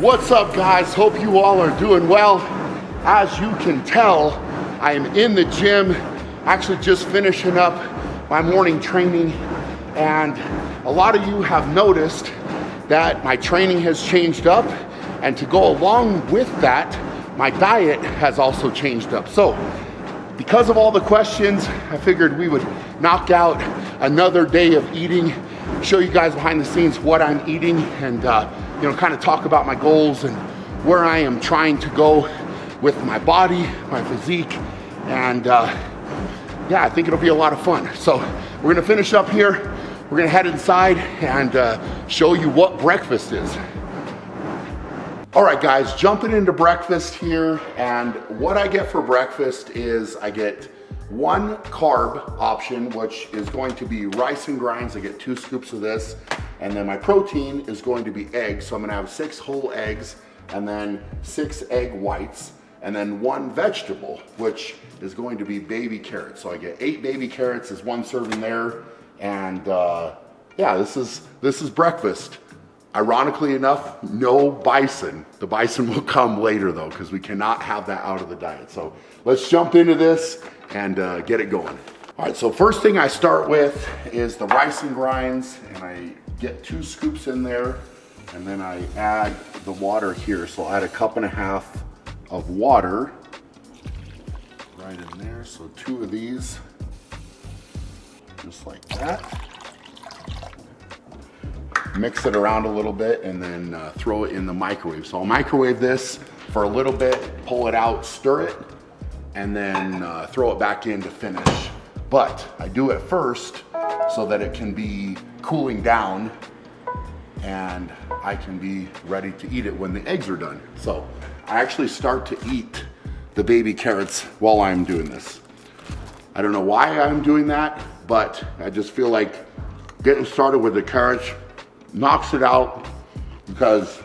What's up, guys? Hope you all are doing well. As you can tell, I am in the gym, actually just finishing up my morning training, and a lot of you have noticed that my training has changed up, and to go along with that, my diet has also changed up. So because of all the questions, I figured we would knock out another day of eating, show you guys behind the scenes what I'm eating, and kind of talk about my goals and where I am trying to go with my body, my physique, and I think it'll be a lot of fun. So we're gonna finish up here, we're gonna head inside and show you what breakfast is. All right, guys, jumping into breakfast here, and what I get for breakfast is I get one carb option, which is going to be rice and grinds. I get 2 scoops of this, and then my protein is going to be eggs. So I'm gonna have 6 whole eggs, and then 6 egg whites, and then 1 vegetable, which is going to be baby carrots. So I get 8 baby carrots is 1 serving there, and this is breakfast. Ironically enough, no bison. The bison will come later though, because we cannot have that out of the diet. So let's jump into this and get it going. All right, so first thing I start with is the rice and grinds, and I get 2 scoops in there, and then I add the water here. So I'll add 1.5 cups of water right in there. So 2 of these, just like that. Mix it around a little bit and then throw it in the microwave. So I'll microwave this for a little bit, pull it out, stir it, and then throw it back in to finish. But I do it first so that it can be cooling down and I can be ready to eat it when the eggs are done. So I actually start to eat the baby carrots while I'm doing this. I don't know why I'm doing that, but I just feel like getting started with the carrots knocks it out, because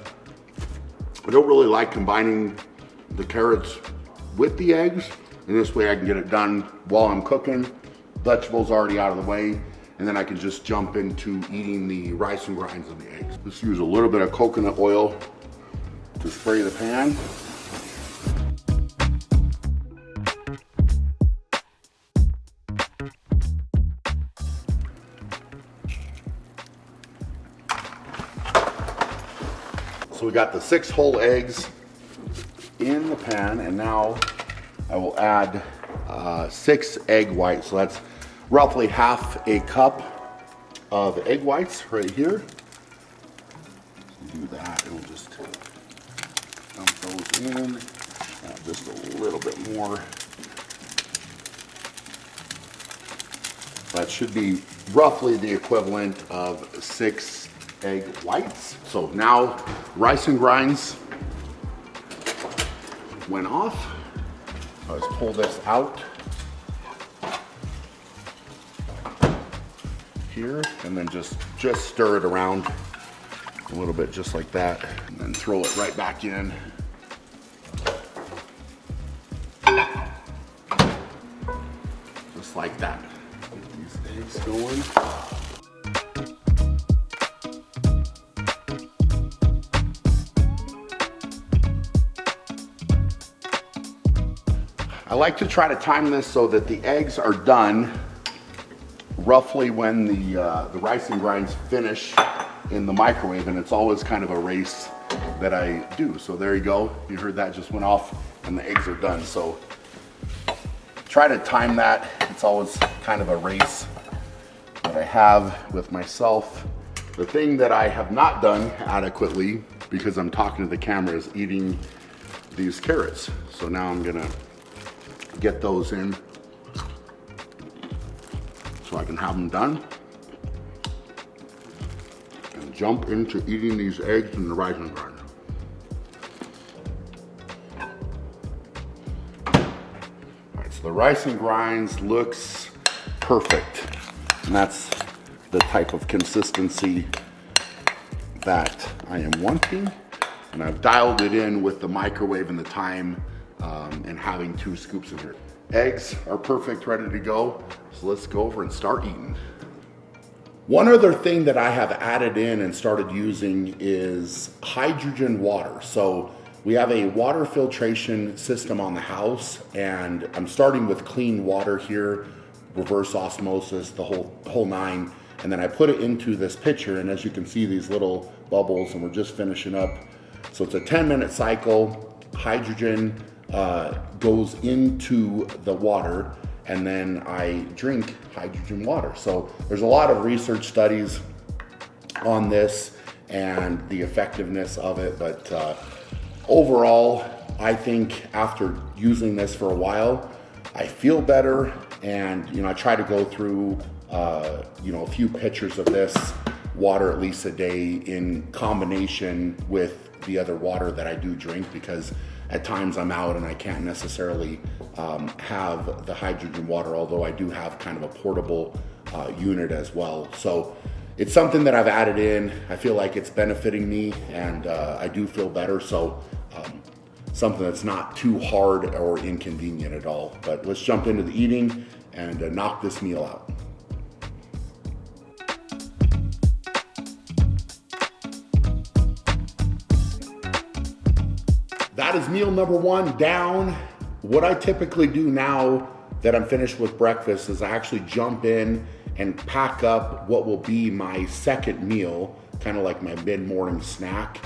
I don't really like combining the carrots with the eggs. And this way I can get it done while I'm cooking. Vegetables already out of the way, and then I can just jump into eating the rice and grinds and the eggs. Just use a little bit of coconut oil to spray the pan. So we got the 6 whole eggs in the pan, and now I will add 6 egg whites. So that's roughly 1/2 cup of egg whites right here. Do that, and we'll just dump those in. Add just a little bit more. That should be roughly the equivalent of 6 egg whites. So now rice and grinds went off. Let's pull this out here, and then just stir it around a little bit, just like that, and then throw it right back in. Just like that. Get these eggs going. I like to try to time this so that the eggs are done roughly when the rice and grinds finish in the microwave, and it's always kind of a race that I do. So there you go, you heard that just went off and the eggs are done. So try to time that. It's always kind of a race that I have with myself. The thing that I have not done adequately, because I'm talking to the camera, is eating these carrots. So now I'm gonna get those in so I can have them done and jump into eating these eggs and the rice and grinds. All right, so the rice and grinds looks perfect, and that's the type of consistency that I am wanting, and I've dialed it in with the microwave and the time and having 2 scoops in here. Eggs are perfect, ready to go. So let's go over and start eating. One other thing that I have added in and started using is hydrogen water. So we have a water filtration system on the house, and I'm starting with clean water here, reverse osmosis, the whole nine. And then I put it into this pitcher, and as you can see, these little bubbles, and we're just finishing up. So it's a 10-minute cycle. Hydrogen goes into the water, and then I drink hydrogen water. So there's a lot of research studies on this and the effectiveness of it, but overall, I think after using this for a while, I feel better. And I try to go through a few pitchers of this water at least a day in combination with the other water that I do drink, because at times I'm out and I can't necessarily have the hydrogen water, although I do have kind of a portable unit as well. So it's something that I've added in. I feel like it's benefiting me, and I do feel better. So something that's not too hard or inconvenient at all. But let's jump into the eating and knock this meal out. That is meal number one down. What I typically do now that I'm finished with breakfast is I actually jump in and pack up what will be my second meal, kind of like my mid-morning snack.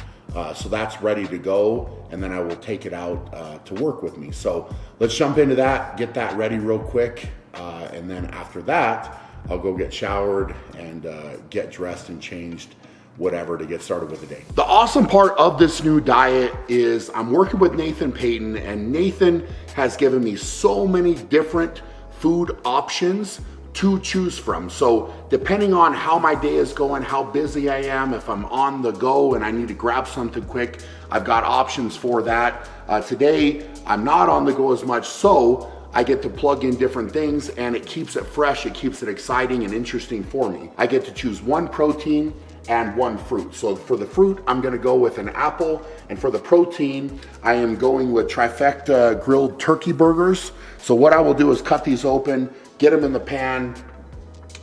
So that's ready to go, and then I will take it out to work with me. So let's jump into that, get that ready real quick, and then after that, I'll go get showered and get dressed and changed, whatever, to get started with the day. The awesome part of this new diet is I'm working with Nathan Payton, and Nathan has given me so many different food options to choose from. So depending on how my day is going, how busy I am, if I'm on the go and I need to grab something quick, I've got options for that. Today, I'm not on the go as much, so I get to plug in different things, and it keeps it fresh, it keeps it exciting and interesting for me. I get to choose one protein and one fruit. So for the fruit, I'm gonna go with an apple, and for the protein, I am going with trifecta grilled turkey burgers. So what I will do is cut these open, get them in the pan,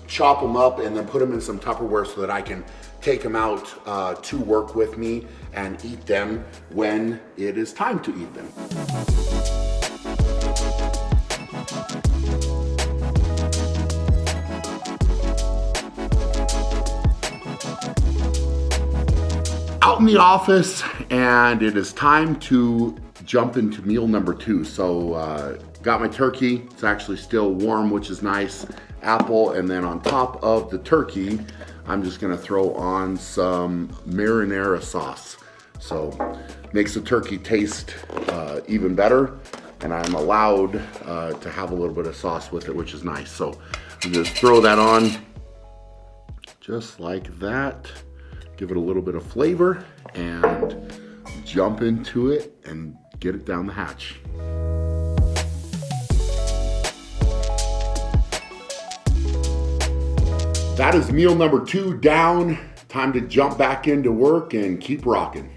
chop them up, and then put them in some Tupperware so that I can take them out to work with me and eat them when it is time to eat them. Out in the office, and it is time to jump into meal number two. So got my turkey, it's actually still warm, which is nice. Apple, and then on top of the turkey, I'm just gonna throw on some marinara sauce. So makes the turkey taste even better, and I'm allowed to have a little bit of sauce with it, which is nice. So just throw that on just like that. Give it a little bit of flavor and jump into it and get it down the hatch. That is meal number two down. Time to jump back into work and keep rocking.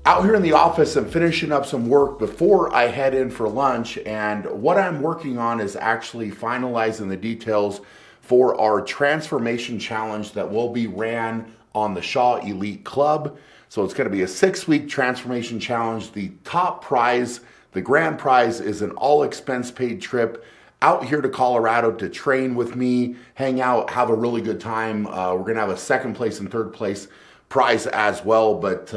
Out here in the office, I'm finishing up some work before I head in for lunch, and what I'm working on is actually finalizing the details for our transformation challenge that will be ran on the Shaw Elite Club. So it's gonna be a 6-week transformation challenge. The top prize, the grand prize, is an all expense paid trip out here to Colorado to train with me, hang out, have a really good time. We're gonna have a second place and third place prize as well, but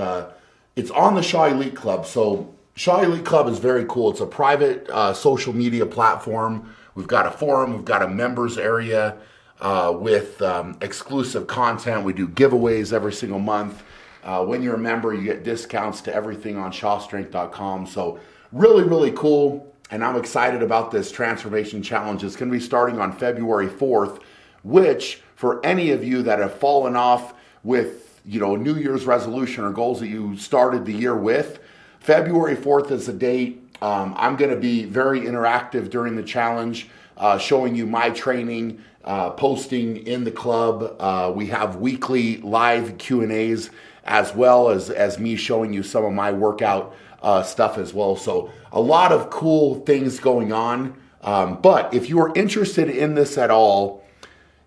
it's on the Shaw Elite Club. So Shaw Elite Club is very cool. It's a private social media platform. We've got a forum, we've got a members area, with exclusive content. We do giveaways every single month. When you're a member, you get discounts to everything on shawstrength.com. So really, really cool. And I'm excited about this transformation challenge. It's going to be starting on February 4th, which for any of you that have fallen off with, New Year's resolution or goals that you started the year with, February 4th is the date. I'm going to be very interactive during the challenge, showing you my training, posting in the club. We have weekly live Q&As as well as me showing you some of my workout stuff as well. So a lot of cool things going on. But if you are interested in this at all,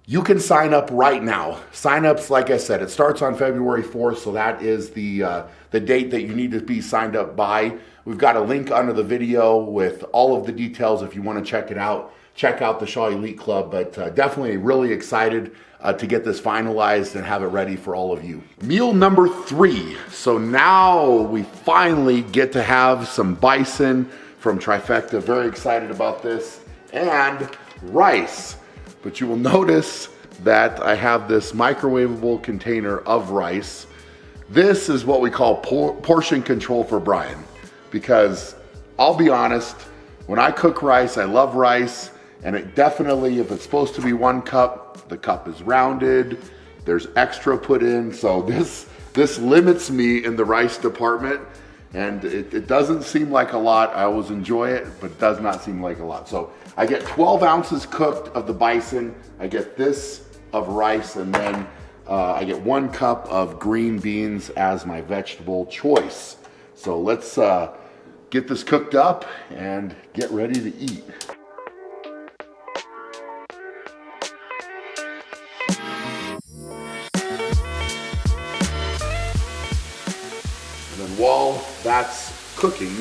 You can sign up right now. Sign-ups, like I said, it starts on February 4th, so that is the date that you need to be signed up by. We've got a link under the video with all of the details if you want to check it out. Check out the Shaw Elite Club, but definitely really excited to get this finalized and have it ready for all of you. Meal number 3. So now we finally get to have some bison from Trifecta. Very excited about this. And rice. But you will notice that I have this microwavable container of rice. This is what we call portion control for Brian, because I'll be honest, when I cook rice, I love rice, and it definitely, if it's supposed to be 1 cup, the cup is rounded, there's extra put in, so this limits me in the rice department, and it doesn't seem like a lot. I always enjoy it, but it does not seem like a lot. So I get 12 ounces cooked of the bison, I get this of rice, and then I get 1 cup of green beans as my vegetable choice. So let's get this cooked up and get ready to eat. And then while that's cooking,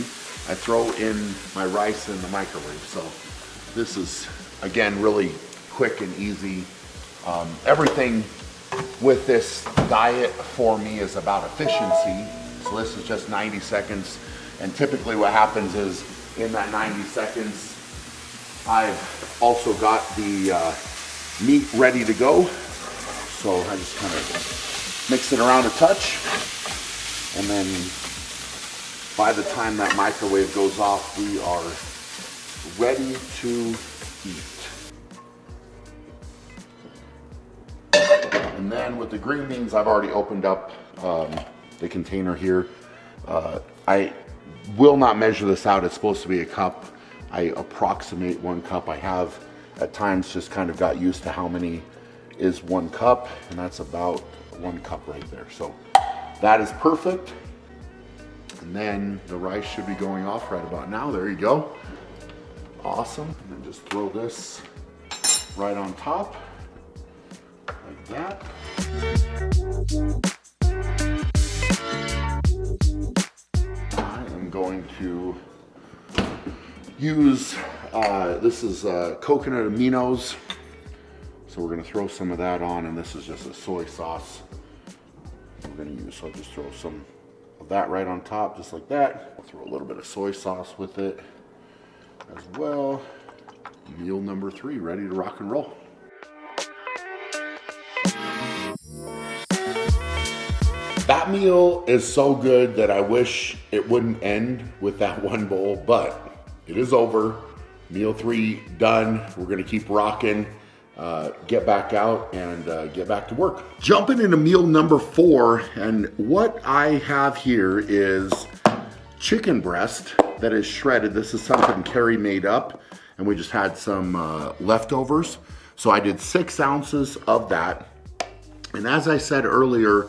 I throw in my rice in the microwave. So this is, again, really quick and easy. Everything with this diet for me is about efficiency. So this is just 90 seconds. And typically what happens is in that 90 seconds, I've also got the meat ready to go. So I just kind of mix it around a touch. And then by the time that microwave goes off, we are ready to eat. And then with the green beans, I've already opened up the container here. I will not measure this out. It's supposed to be a cup. I approximate 1 cup. I have at times just kind of got used to how many is 1 cup, and that's about 1 cup right there. So that is perfect. And then the rice should be going off right about now. There you go. Awesome. And then just throw this right on top, like that. I am going to use, this is coconut aminos. So we're gonna throw some of that on, and this is just a soy sauce we're gonna use. So I'll just throw some of that right on top, just like that. I'll throw a little bit of soy sauce with it as well. Meal number 3, ready to rock and roll. That meal is so good that I wish it wouldn't end with that 1 bowl, but it is over. Meal 3 done. We're gonna keep rocking, get back out and get back to work. Jumping into meal number 4, and what I have here is chicken breast that is shredded. This is something Carrie made up, and we just had some leftovers. So I did 6 ounces of that. And as I said earlier,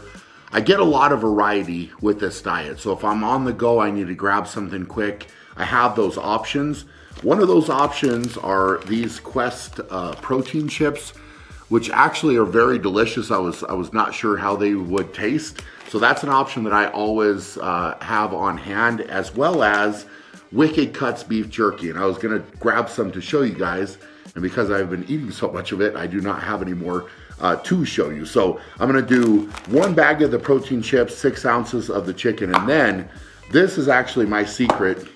I get a lot of variety with this diet. So if I'm on the go, I need to grab something quick, I have those options. One of those options are these Quest protein chips, which actually are very delicious. I was not sure how they would taste. So that's an option that I always have on hand, as well as Wicked Cuts beef jerky. And I was gonna grab some to show you guys. And because I've been eating so much of it, I do not have any more to show you. So I'm gonna do 1 bag of the protein chips, 6 ounces of the chicken, and then this is actually my secret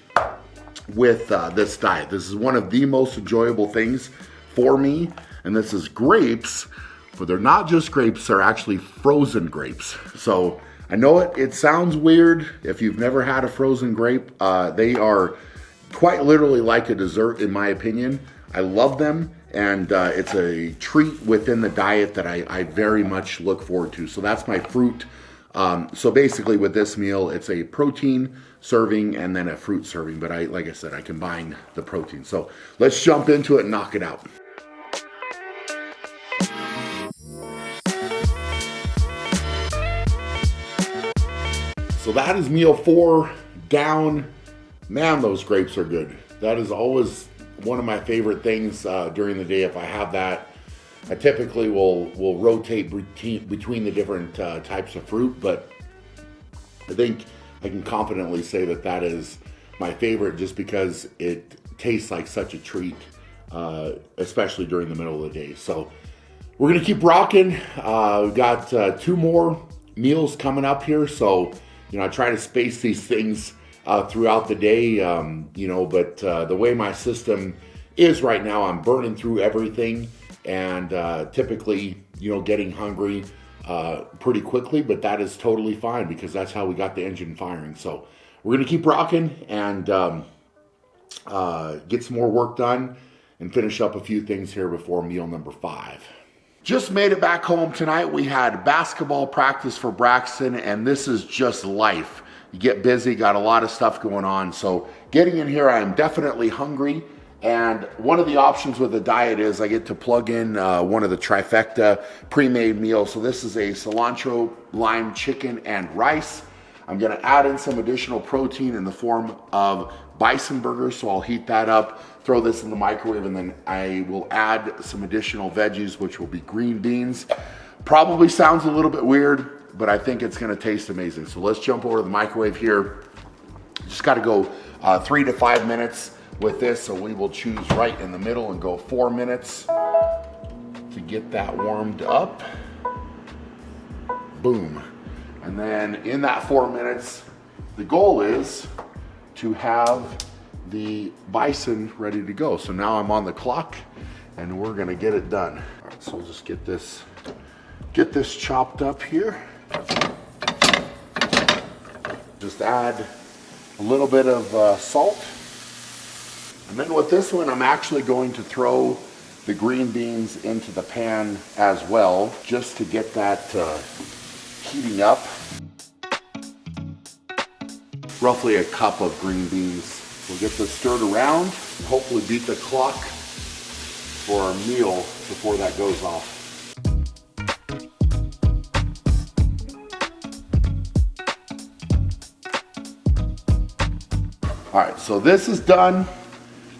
with this diet. This is one of the most enjoyable things for me, and this is grapes, but they're not just grapes, they're actually frozen grapes. So I know it sounds weird if you've never had a frozen grape. They are quite literally like a dessert in my opinion. I love them, and it's a treat within the diet that I very much look forward to. So that's my fruit. So basically with this meal, it's a protein serving and then a fruit serving, but like I said, I combine the protein. So let's jump into it and knock it out. So that is meal 4 down. Man, those grapes are good. That is always one of my favorite things during the day. If I have that, I typically will rotate between the different types of fruit, but I think I can confidently say that that is my favorite just because it tastes like such a treat, especially during the middle of the day. So we're gonna keep rocking. We've got 2 more meals coming up here, so I try to space these things throughout the day, but the way my system is right now, I'm burning through everything and typically, getting hungry pretty quickly, but that is totally fine because that's how we got the engine firing. So we're gonna keep rocking and get some more work done and finish up a few things here before meal number 5. Just made it back home tonight. We had basketball practice for Braxton, and this is just life. You get busy, got a lot of stuff going on. So getting in here, I am definitely hungry. And one of the options with the diet is I get to plug in one of the trifecta pre-made meals. So this is a cilantro, lime, chicken, and rice. I'm gonna add in some additional protein in the form of bison burgers. So I'll heat that up, throw this in the microwave, and then I will add some additional veggies, which will be green beans. Probably sounds a little bit weird, but I think it's gonna taste amazing. So let's jump over to the microwave here. Just gotta go 3 to 5 minutes with this. So we will choose right in the middle and go 4 minutes to get that warmed up. Boom. And then in that 4 minutes, the goal is to have the bison ready to go. So now I'm on the clock and we're gonna get it done. All right, so we'll just get this chopped up here. Just add a little bit of salt. And then with this one, I'm actually going to throw the green beans into the pan as well, just to get that heating up. Roughly a cup of green beans. We'll get this stirred around and hopefully beat the clock for our meal before that goes off. All right, so this is done,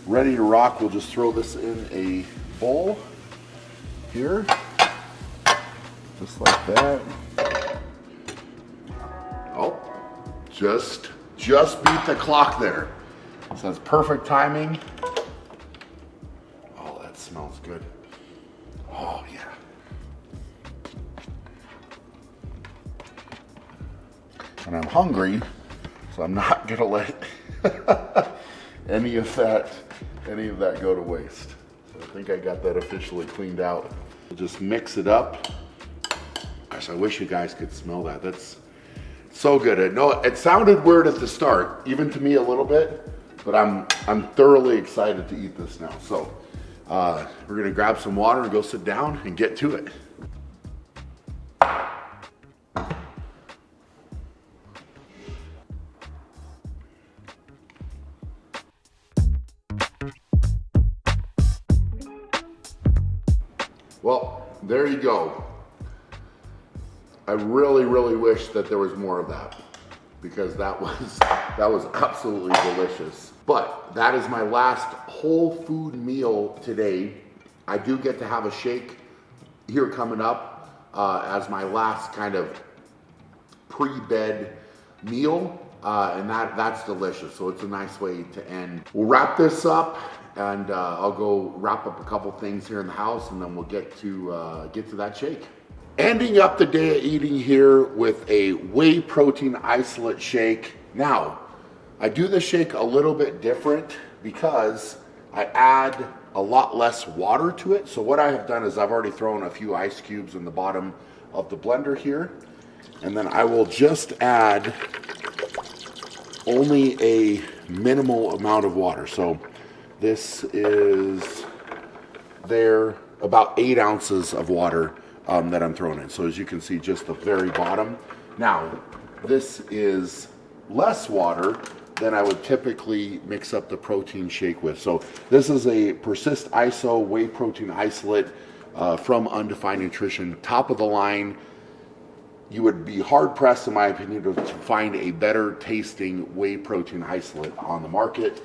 ready to rock. We'll just throw this in a bowl here, just like that. Oh, just beat the clock there. So that's perfect timing. Oh, that smells good. Oh, yeah. And I'm hungry, so I'm not gonna let any of that go to waste. So I think I got that officially cleaned out. We'll just mix it up. Gosh, I wish you guys could smell that. That's so good. I know it sounded weird at the start, even to me a little bit, but I'm thoroughly excited to eat this now. So we're gonna grab some water and go sit down and get to it. Well, there you go. I really, really wish that there was more of that because that was absolutely delicious. But that is my last whole food meal today. I do get to have a shake here coming up as my last kind of pre-bed meal, and that's delicious. So it's a nice way to end. We'll wrap this up, and I'll go wrap up a couple things here in the house, and then we'll get to that shake. Ending up the day of eating here with a whey protein isolate shake. Now, I do the shake a little bit different because I add a lot less water to it. So what I have done is I've already thrown a few ice cubes in the bottom of the blender here. And then I will just add only a minimal amount of water. So this is about 8 ounces of water that I'm throwing in. So as you can see, just the very bottom. Now, this is less water than I would typically mix up the protein shake with. So this is a Persist ISO whey protein isolate from Undefined Nutrition, top of the line. You would be hard pressed, in my opinion, to find a better tasting whey protein isolate on the market.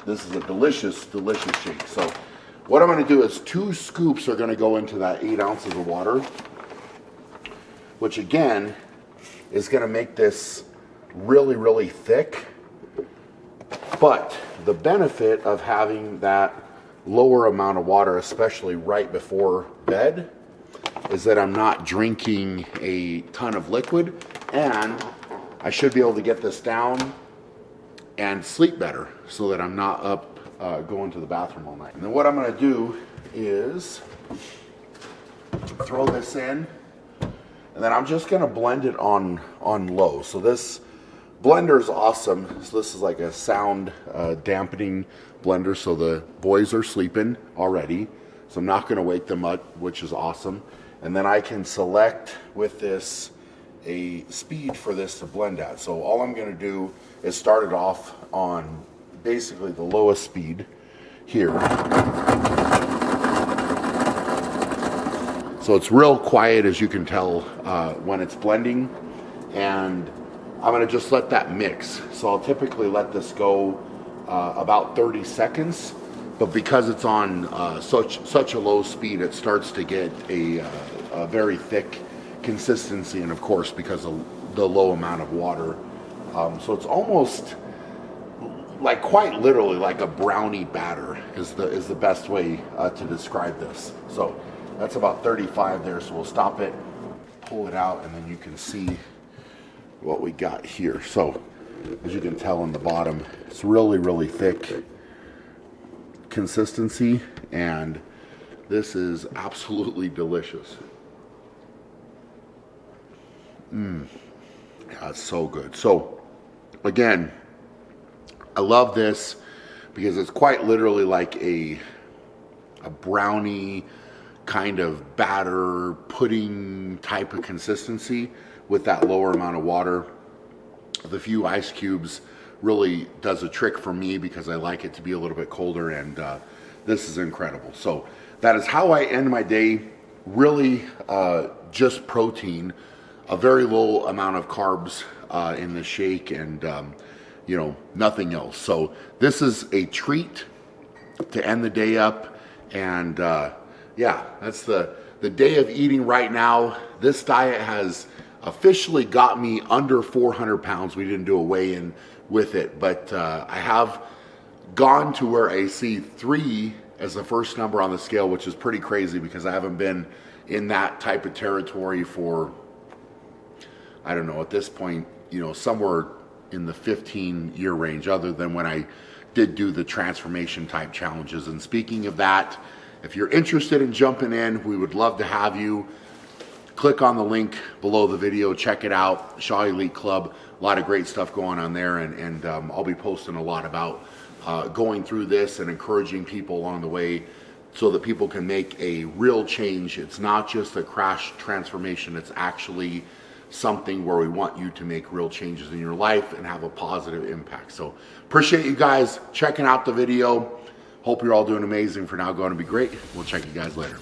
This is a delicious, delicious shake. So What I'm gonna do is 2 scoops are gonna go into that 8 ounces of water, which again is gonna make this really, really thick. But the benefit of having that lower amount of water, especially right before bed, is that I'm not drinking a ton of liquid, and I should be able to get this down and sleep better so that I'm not up going to the bathroom all night. And then what I'm gonna do is throw this in, and then I'm just gonna blend it on low. So this blender is awesome. So this is like a sound dampening blender, so the boys are sleeping already, so I'm not gonna wake them up, which is awesome. And then I can select with this a speed for this to blend at. So all I'm gonna do is start it off on basically the lowest speed here. So it's real quiet, as you can tell, when it's blending, and I'm gonna just let that mix. So I'll typically let this go about 30 seconds, but because it's on such a low speed, it starts to get a very thick consistency, and of course because of the low amount of water. So it's almost like, quite literally, like a brownie batter is the best way to describe this. So that's about 35 there, so we'll stop it, pull it out, and then you can see what we got here. So as you can tell on the bottom, it's really, really thick consistency, and this is absolutely delicious. Yeah, it's so good. So again, I love this because it's quite literally like a brownie kind of batter pudding type of consistency with that lower amount of water. The few ice cubes really does a trick for me because I like it to be a little bit colder, and this is incredible. So that is how I end my day. Really just protein, a very low amount of carbs in the shake, and you know, nothing else. So this is a treat to end the day up, and yeah, that's the day of eating right now. This diet has officially got me under 400 pounds. We didn't do a weigh-in with it, but I have gone to where I see 3 as the first number on the scale, which is pretty crazy because I haven't been in that type of territory for, I don't know, at this point, you know, somewhere in the 15-year range, other than when I did do the transformation type challenges. And speaking of that, if you're interested in jumping in, we would love to have you. Click on the link below the video, check it out, Shaw Elite Club. A lot of great stuff going on there, and I'll be posting a lot about going through this and encouraging people along the way so that people can make a real change. It's not just a crash transformation, it's actually something where we want you to make real changes in your life and have a positive impact. So appreciate you guys checking out the video. Hope you're all doing amazing. For now, going to be great. We'll check you guys later.